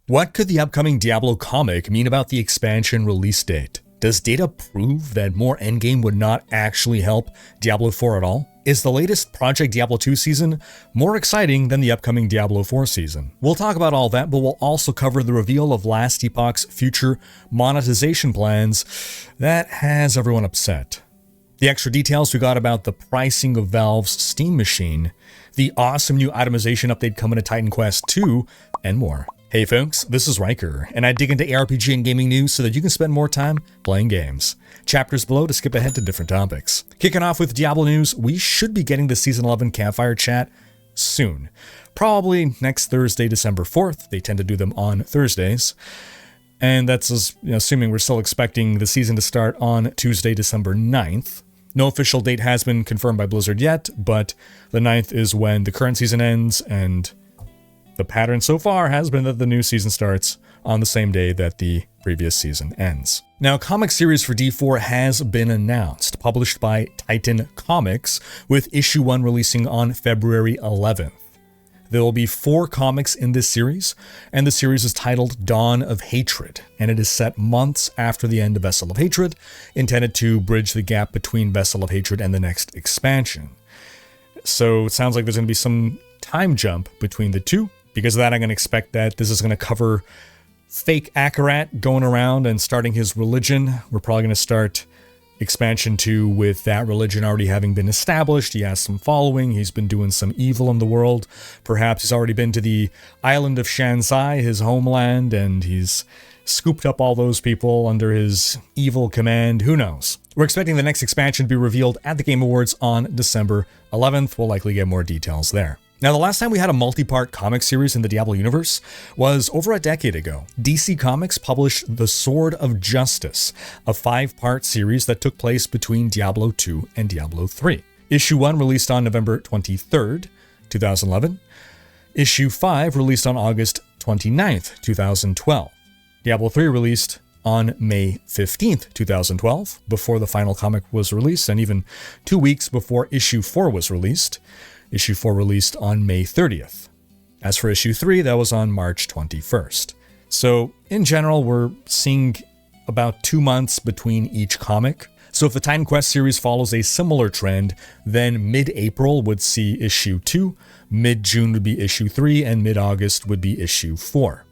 What could the upcoming Diablo comic mean about the expansion release date? Does data prove that more endgame would not actually help Diablo 4 at all? Is the latest Project Diablo 2 season more exciting than the upcoming Diablo 4 season? We'll talk about all that, but we'll also cover the reveal of Last Epoch's future monetization plans that has everyone upset. The extra details we got about the pricing of Valve's Steam machine, the awesome new itemization update coming to Titan Quest 2, and more. Hey folks, this is Riker, and I dig into ARPG and gaming news so that you can spend more time playing games. Chapters below to skip ahead to different topics. Kicking off with Diablo news, we should be getting the Season 11 Campfire Chat soon. Probably next Thursday, December 4th. They tend to do them on Thursdays. And that's assuming we're still expecting the season to start on Tuesday, December 9th. No official date has been confirmed by Blizzard yet, but the 9th is when the current season ends, and the pattern so far has been that the new season starts on the same day that the previous season ends. Now, a comic series for D4 has been announced, published by Titan Comics, with issue 1 releasing on February 11th. There will be 4 comics in this series, and the series is titled Dawn of Hatred, and it is set months after the end of Vessel of Hatred, intended to bridge the gap between Vessel of Hatred and the next expansion. So it sounds like there's going to be some time jump between the two. Because of that, I'm going to expect that this is going to cover fake Akarat going around and starting his religion. We're probably going to start expansion 2 with that religion already having been established. He has some following. He's been doing some evil in the world. Perhaps he's already been to the island of Shanzai, his homeland, and he's scooped up all those people under his evil command. Who knows? We're expecting the next expansion to be revealed at the Game Awards on December 11th. We'll likely get more details there. Now, the last time we had a multi-part comic series in the Diablo universe was over a decade ago. DC Comics published The Sword of Justice, a 5-part series that took place between Diablo 2 and Diablo 3. Issue 1 released on November 23rd, 2011. Issue 5 released on August 29th, 2012. Diablo 3 released on May 15th, 2012, before the final comic was released, and even 2 weeks before Issue 4 was released. Issue 4 released on May 30th. As for Issue 3, that was on March 21st. So, in general, we're seeing about 2 months between each comic. So if the Titan Quest series follows a similar trend, then mid-April would see Issue 2, mid-June would be Issue 3, and mid-August would be Issue 4.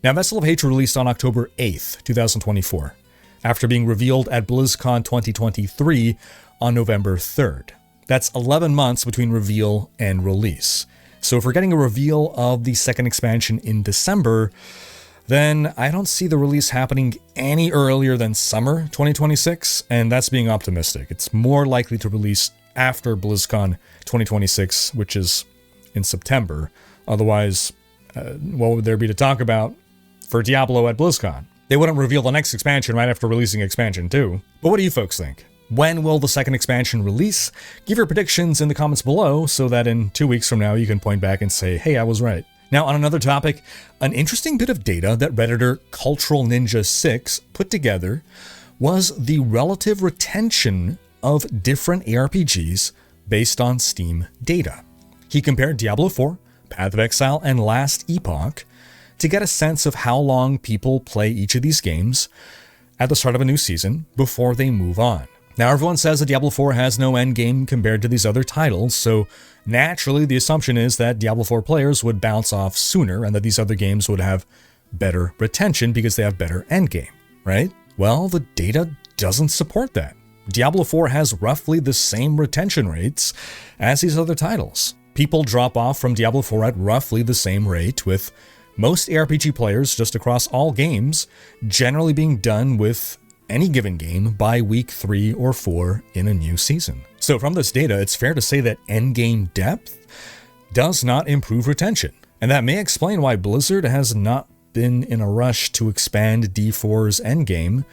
Now, Vessel of Hatred released on October 8th, 2024, after being revealed at BlizzCon 2023 on November 3rd. That's 11 months between reveal and release. So if we're getting a reveal of the second expansion in December, then I don't see the release happening any earlier than summer 2026, and that's being optimistic. It's more likely to release after BlizzCon 2026, which is in September. Otherwise, what would there be to talk about for Diablo at BlizzCon? They wouldn't reveal the next expansion right after releasing expansion 2. But what do you folks think? When will the second expansion release? Give your predictions in the comments below so that in 2 weeks from now you can point back and say, hey, I was right. Now, on another topic, an interesting bit of data that Redditor Cultural Ninja 6 put together was the relative retention of different ARPGs based on Steam data. He compared Diablo 4, Path of Exile, and Last Epoch to get a sense of how long people play each of these games at the start of a new season before they move on. Now, everyone says that Diablo 4 has no endgame compared to these other titles, so naturally the assumption is that Diablo 4 players would bounce off sooner and that these other games would have better retention because they have better endgame, right? Well, the data doesn't support that. Diablo 4 has roughly the same retention rates as these other titles. People drop off from Diablo 4 at roughly the same rate, with most ARPG players just across all games generally being done with any given game by week 3 or 4 in a new season. So from this data, it's fair to say that endgame depth does not improve retention. And that may explain why Blizzard has not been in a rush to expand D4's endgame,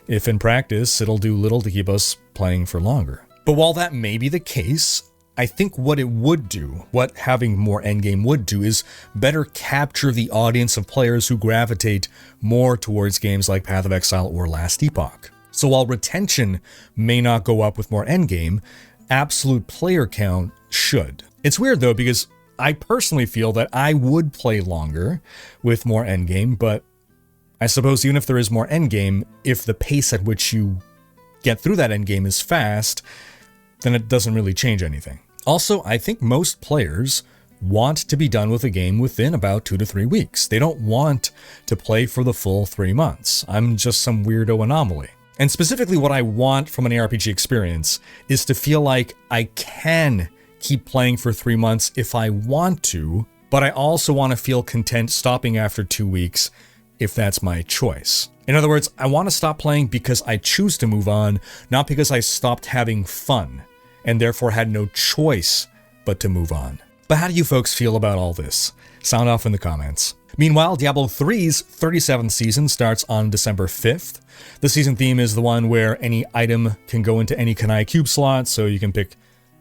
if in practice it'll do little to keep us playing for longer. But while that may be the case, I think what it would do, what having more endgame would do, is better capture the audience of players who gravitate more towards games like Path of Exile or Last Epoch. So while retention may not go up with more endgame, absolute player count should. It's weird though, because I personally feel that I would play longer with more endgame, but I suppose even if there is more endgame, if the pace at which you get through that endgame is fast, then it doesn't really change anything. Also, I think most players want to be done with a game within about 2 to 3 weeks. They don't want to play for the full 3 months. I'm just some weirdo anomaly. And specifically what I want from an ARPG experience is to feel like I can keep playing for 3 months if I want to, but I also want to feel content stopping after 2 weeks if that's my choice. In other words, I want to stop playing because I choose to move on, not because I stopped having fun and therefore had no choice but to move on. But how do you folks feel about all this? Sound off in the comments. Meanwhile, Diablo 3's 37th season starts on December 5th. The season theme is the one where any item can go into any Kanai cube slot, so you can pick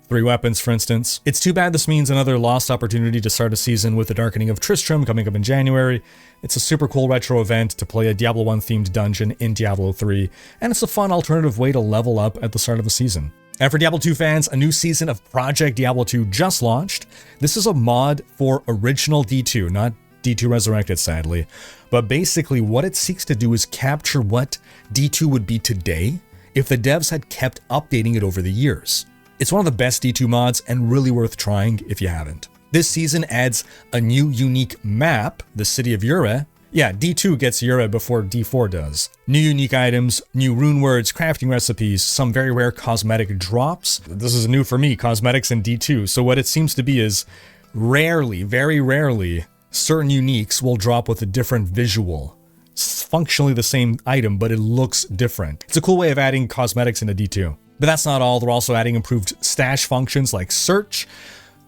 3 weapons, for instance. It's too bad this means another lost opportunity to start a season with the Darkening of Tristram coming up in January. It's a super cool retro event to play a Diablo 1 themed dungeon in Diablo 3, and it's a fun alternative way to level up at the start of a season. And for Diablo 2 fans, a new season of Project Diablo 2 just launched. This is a mod for original D2, not D2 Resurrected, sadly. But basically what it seeks to do is capture what D2 would be today if the devs had kept updating it over the years. It's one of the best D2 mods and really worth trying if you haven't. This season adds a new unique map, the City of Ure. Yeah, D2 gets Ure before D4 does. New unique items, new rune words, crafting recipes, some very rare cosmetic drops. This is new for me, cosmetics in D2. So what it seems to be is rarely, very rarely, certain uniques will drop with a different visual. It's functionally the same item, but it looks different. It's a cool way of adding cosmetics into D2. But that's not all. They're also adding improved stash functions like search,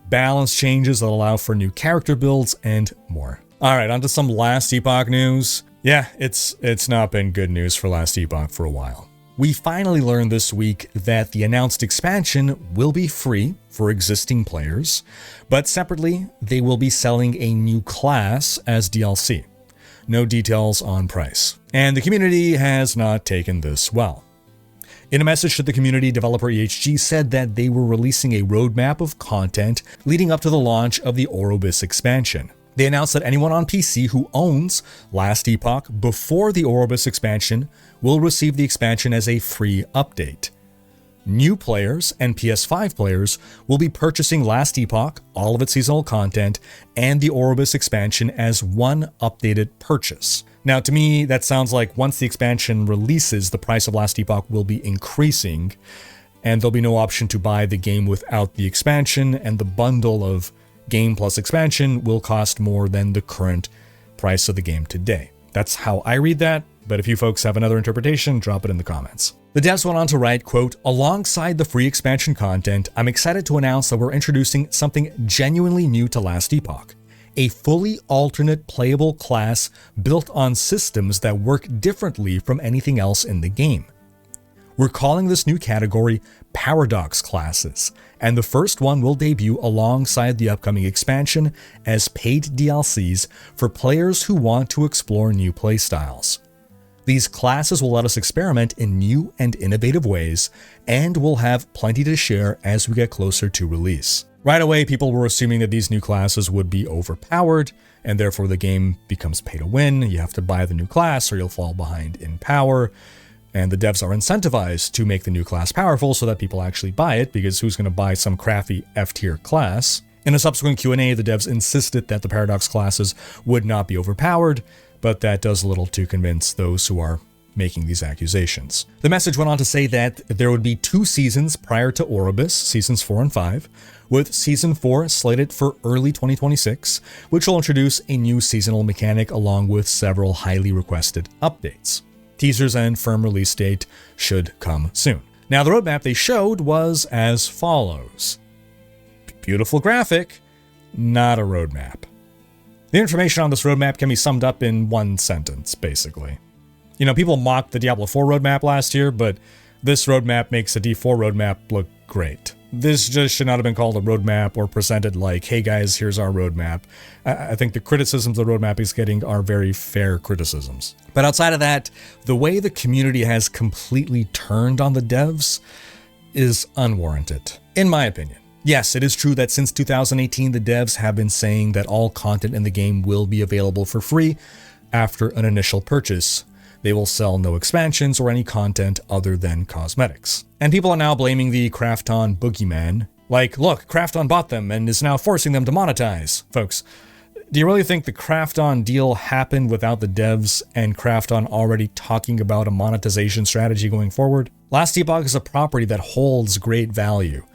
balance changes that allow for new character builds, and more. All right, on to some Last Epoch news. Yeah, it's not been good news for Last Epoch for a while. We finally learned this week that the announced expansion will be free for existing players, but separately, they will be selling a new class as DLC. No details on price. And the community has not taken this well. In a message to the community, developer EHG said that they were releasing a roadmap of content leading up to the launch of the Orobis expansion. They announced that anyone on PC who owns Last Epoch before the Orobis expansion will receive the expansion as a free update. New players and PS5 players will be purchasing Last Epoch, all of its seasonal content, and the Orobis expansion as one updated purchase. Now, to me, that sounds like once the expansion releases, the price of Last Epoch will be increasing, and there'll be no option to buy the game without the expansion, and the bundle of game plus expansion will cost more than the current price of the game today. That's how I read that, but if you folks have another interpretation, drop it in the comments. The devs went on to write, quote, "Alongside the free expansion content, I'm excited to announce that we're introducing something genuinely new to Last Epoch. A fully alternate playable class built on systems that work differently from anything else in the game. We're calling this new category Paradox classes, and the first one will debut alongside the upcoming expansion as paid DLCs for players who want to explore new playstyles. These classes will let us experiment in new and innovative ways, and we'll have plenty to share as we get closer to release." Right away, people were assuming that these new classes would be overpowered, and therefore the game becomes pay to win. You have to buy the new class or you'll fall behind in power. And the devs are incentivized to make the new class powerful so that people actually buy it, because who's going to buy some crappy F-tier class? In a subsequent Q&A, the devs insisted that the Paradox classes would not be overpowered, but that does little to convince those who are making these accusations. The message went on to say that there would be 2 seasons prior to Orobis, seasons 4 and 5, with season 4 slated for early 2026, which will introduce a new seasonal mechanic along with several highly requested updates. Teasers and firm release date should come soon. Now, the roadmap they showed was as follows. Beautiful graphic, not a roadmap. The information on this roadmap can be summed up in one sentence, basically. You know, people mocked the Diablo 4 roadmap last year, but this roadmap makes a D4 roadmap look great. This just should not have been called a roadmap or presented like, hey guys, here's our roadmap. I think the criticisms the roadmap is getting are very fair criticisms. But outside of that, the way the community has completely turned on the devs is unwarranted, in my opinion. Yes, it is true that since 2018, the devs have been saying that all content in the game will be available for free after an initial purchase. They will sell no expansions or any content other than cosmetics. And people are now blaming the Krafton boogeyman. Like, look, Krafton bought them and is now forcing them to monetize. Folks, do you really think the Krafton deal happened without the devs and Krafton already talking about a monetization strategy going forward? Last Epoch is a property that holds great value,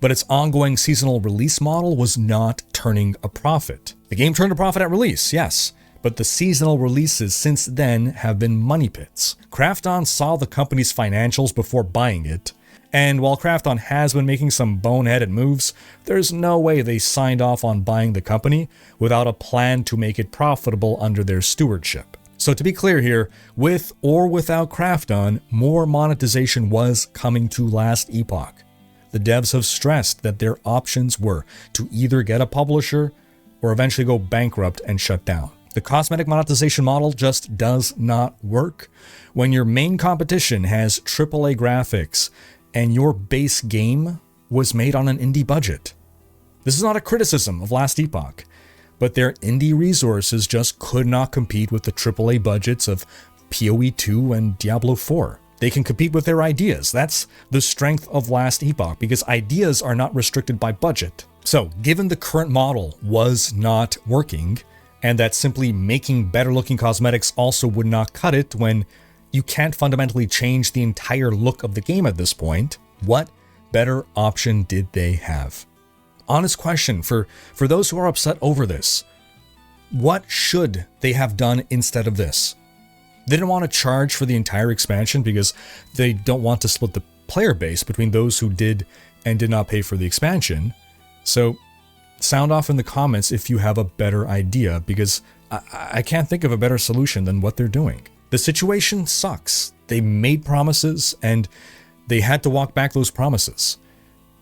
but its ongoing seasonal release model was not turning a profit. The game turned a profit at release, yes, but the seasonal releases since then have been money pits. Krafton saw the company's financials before buying it, and while Krafton has been making some boneheaded moves, there's no way they signed off on buying the company without a plan to make it profitable under their stewardship. So to be clear here, with or without Krafton, more monetization was coming to Last Epoch. The devs have stressed that their options were to either get a publisher or eventually go bankrupt and shut down. The cosmetic monetization model just does not work when your main competition has AAA graphics and your base game was made on an indie budget. This is not a criticism of Last Epoch, but their indie resources just could not compete with the AAA budgets of PoE 2 and Diablo 4. They can compete with their ideas. That's the strength of Last Epoch, because ideas are not restricted by budget. So, given the current model was not working, and that simply making better looking cosmetics also would not cut it when you can't fundamentally change the entire look of the game at this point, what better option did they have? Honest question for those who are upset over this. What should they have done instead of this? They didn't want to charge for the entire expansion because they don't want to split the player base between those who did and did not pay for the expansion. So sound off in the comments if you have a better idea, because I can't think of a better solution than what they're doing. The situation sucks. They made promises and they had to walk back those promises.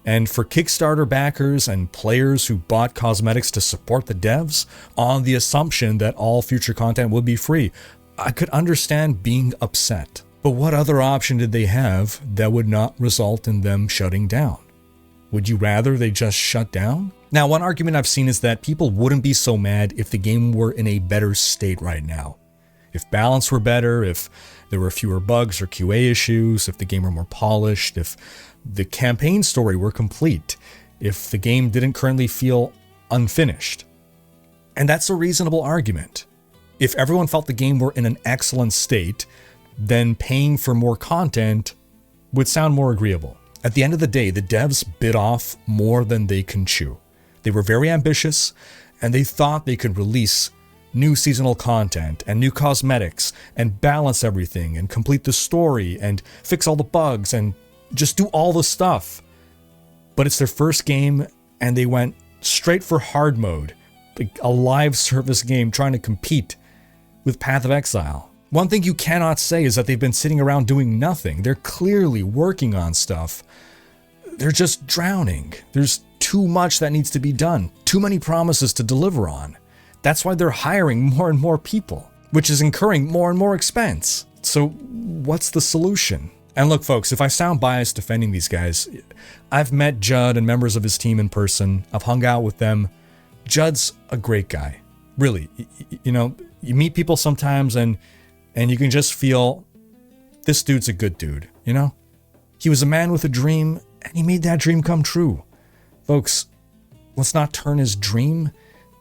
And for Kickstarter backers and players who bought cosmetics to support the devs on the assumption that all future content would be free, I could understand being upset. But what other option did they have that would not result in them shutting down? Would you rather they just shut down? Now, one argument I've seen is that people wouldn't be so mad if the game were in a better state right now. If balance were better, if there were fewer bugs or QA issues, if the game were more polished, if the campaign story were complete, if the game didn't currently feel unfinished. And that's a reasonable argument. If everyone felt the game were in an excellent state, then paying for more content would sound more agreeable. At the end of the day, the devs bit off more than they can chew. They were very ambitious, and they thought they could release new seasonal content and new cosmetics and balance everything and complete the story and fix all the bugs and just do all the stuff. But it's their first game and they went straight for hard mode, like a live service game trying to compete with Path of Exile. One thing you cannot say is that they've been sitting around doing nothing. They're clearly working on stuff. They're just drowning. There's too much that needs to be done. Too many promises to deliver on. That's why they're hiring more and more people, which is incurring more and more expense. So what's the solution? And look, folks, if I sound biased defending these guys, I've met Judd and members of his team in person. I've hung out with them. Judd's a great guy. Really, you know, you meet people sometimes and you can just feel this dude's a good dude, you know? He was a man with a dream and he made that dream come true. Folks, let's not turn his dream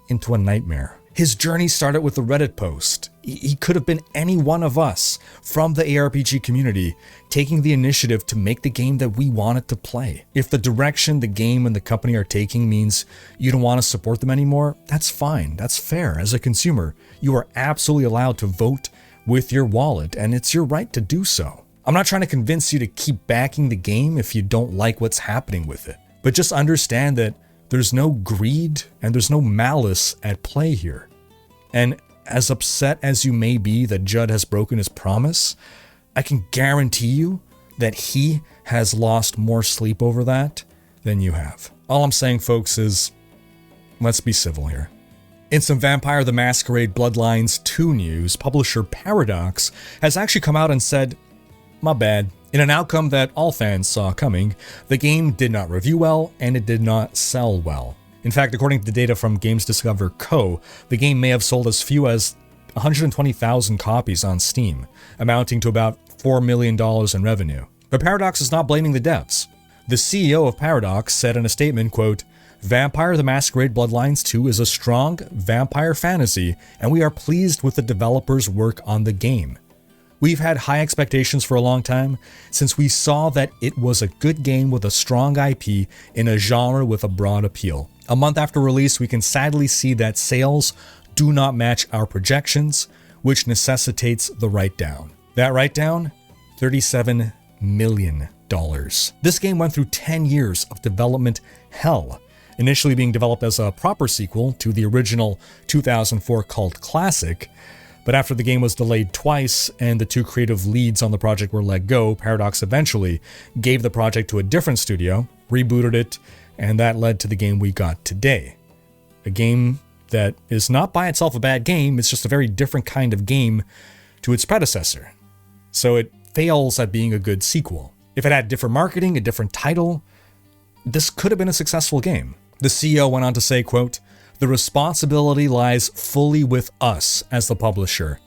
into a nightmare. His journey started with a Reddit post. He could have been any one of us from the ARPG community taking the initiative to make the game that we wanted to play. If the direction the game and the company are taking means you don't want to support them anymore, that's fine. That's fair. As a consumer, you are absolutely allowed to vote with your wallet, and it's your right to do so. I'm not trying to convince you to keep backing the game if you don't like what's happening with it, but just understand that there's no greed and there's no malice at play here. And as upset as you may be that Judd has broken his promise, I can guarantee you that he has lost more sleep over that than you have. All I'm saying, folks, is let's be civil here. In some Vampire the Masquerade Bloodlines 2 news, publisher Paradox has actually come out and said, my bad. In an outcome that all fans saw coming, the game did not review well and it did not sell well. In fact, according to data from Games Discover Co., the game may have sold as few as 120,000 copies on Steam, amounting to about $4 million in revenue. But Paradox is not blaming the devs. The CEO of Paradox said in a statement, quote, "Vampire the Masquerade Bloodlines 2 is a strong vampire fantasy, and we are pleased with the developers' work on the game. We've had high expectations for a long time, since we saw that it was a good game with a strong IP in a genre with a broad appeal. A month after release, we can sadly see that sales do not match our projections, which necessitates the write-down." That write-down? $37 million. This game went through 10 years of development hell, initially being developed as a proper sequel to the original 2004 cult classic. But after the game was delayed twice and the two creative leads on the project were let go, Paradox eventually gave the project to a different studio, rebooted it, and that led to the game we got today. A game that is not by itself a bad game, it's just a very different kind of game to its predecessor. So it fails at being a good sequel. If it had different marketing, a different title, this could have been a successful game. The CEO went on to say, quote, "The responsibility lies fully with us as the publisher.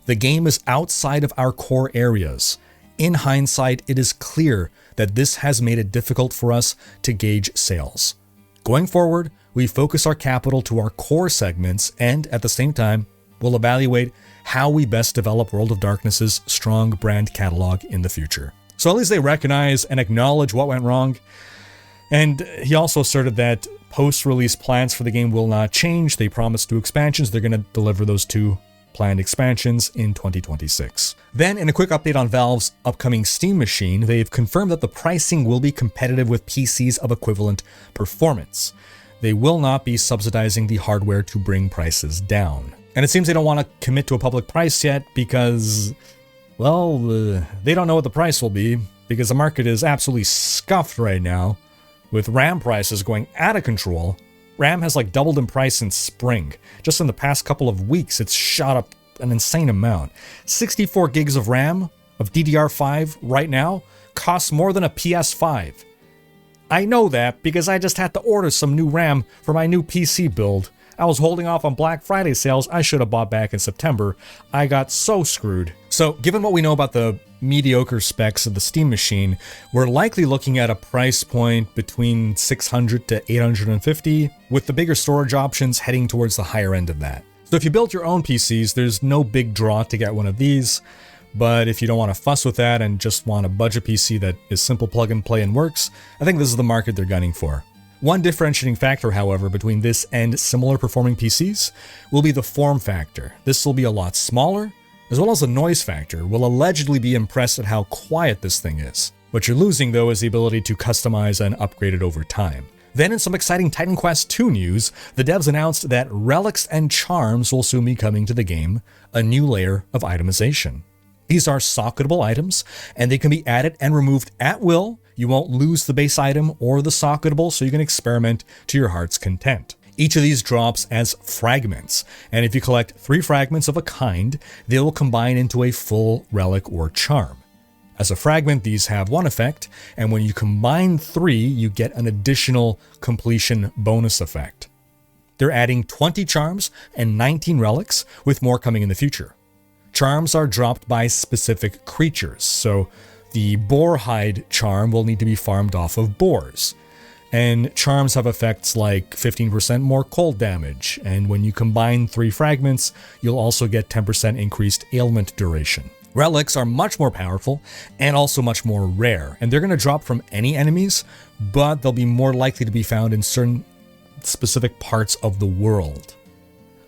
The game is outside of our core areas. In hindsight, it is clear that this has made it difficult for us to gauge sales. Going forward, we focus our capital to our core segments and, at the same time, we'll evaluate how we best develop World of Darkness's strong brand catalog in the future." So at least they recognize and acknowledge what went wrong. And he also asserted that post-release plans for the game will not change. They promised 2 expansions. They're going to deliver those 2 planned expansions in 2026. Then, in a quick update on Valve's upcoming Steam machine, they've confirmed that the pricing will be competitive with PCs of equivalent performance. They will not be subsidizing the hardware to bring prices down. And it seems they don't want to commit to a public price yet because, well, they don't know what the price will be because the market is absolutely scuffed right now with RAM prices going out of control. RAM has like doubled in price since spring. Just in the past couple of weeks, it's shot up an insane amount. 64 gigs of RAM of DDR5 right now costs more than a PS5. I know that because I just had to order some new RAM for my new PC build. I was holding off on Black Friday sales I should have bought back in September. I got so screwed. So, given what we know about the mediocre specs of the Steam machine, we're likely looking at a price point between $600 to $850, with the bigger storage options heading towards the higher end of that. So if you build your own PCs, there's no big draw to get one of these, but if you don't want to fuss with that and just want a budget PC that is simple plug and play and works, I think this is the market they're gunning for. One differentiating factor, however, between this and similar performing PCs will be the form factor. This will be a lot smaller, as well as the noise factor. We'll allegedly be impressed at how quiet this thing is. What you're losing, though, is the ability to customize and upgrade it over time. Then in some exciting Titan Quest II news, the devs announced that relics and charms will soon be coming to the game, a new layer of itemization. These are socketable items, and they can be added and removed at will. You won't lose the base item or the socketable, so you can experiment to your heart's content. Each of these drops as fragments, and if you collect 3 fragments of a kind, they will combine into a full relic or charm. As a fragment, these have one effect, and when you combine 3, you get an additional completion bonus effect. They're adding 20 charms and 19 relics, with more coming in the future. Charms are dropped by specific creatures, so the boar hide charm will need to be farmed off of boars. And charms have effects like 15% more cold damage, and when you combine 3 fragments, you'll also get 10% increased ailment duration. Relics are much more powerful and also much more rare, and they're going to drop from any enemies, but they'll be more likely to be found in certain specific parts of the world.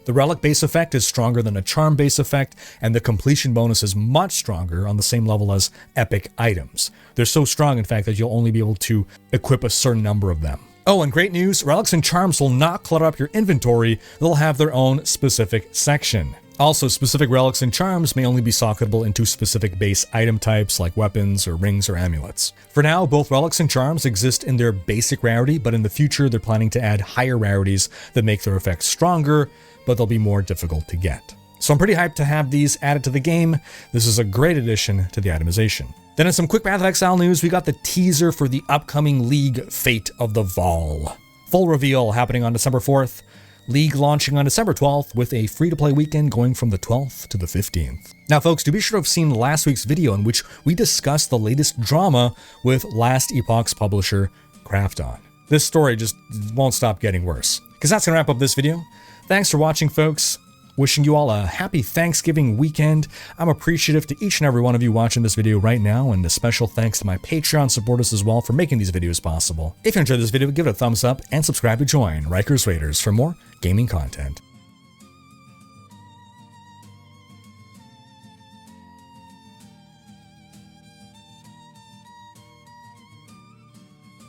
The relic base effect is stronger than a charm base effect, and the completion bonus is much stronger, on the same level as epic items. They're so strong, in fact, that you'll only be able to equip a certain number of them. Oh, and great news, relics and charms will not clutter up your inventory. They'll have their own specific section. Also, specific relics and charms may only be socketable into specific base item types like weapons or rings or amulets. For now, both relics and charms exist in their basic rarity, but in the future they're planning to add higher rarities that make their effects stronger, but they'll be more difficult to get. So I'm pretty hyped to have these added to the game. This is a great addition to the itemization. Then in some quick Path of Exile news, we got the teaser for the upcoming League Fate of the Vol. Full reveal happening on December 4th. League launching on December 12th with a free-to-play weekend going from the 12th to the 15th. Now folks, do be sure to have seen last week's video in which we discussed the latest drama with Last Epoch's publisher, Krafton. This story just won't stop getting worse. Because that's going to wrap up this video. Thanks for watching, folks. Wishing you all a happy Thanksgiving weekend. I'm appreciative to each and every one of you watching this video right now, and a special thanks to my Patreon supporters as well for making these videos possible. If you enjoyed this video, give it a thumbs up and subscribe to join Rikers Raiders for more gaming content.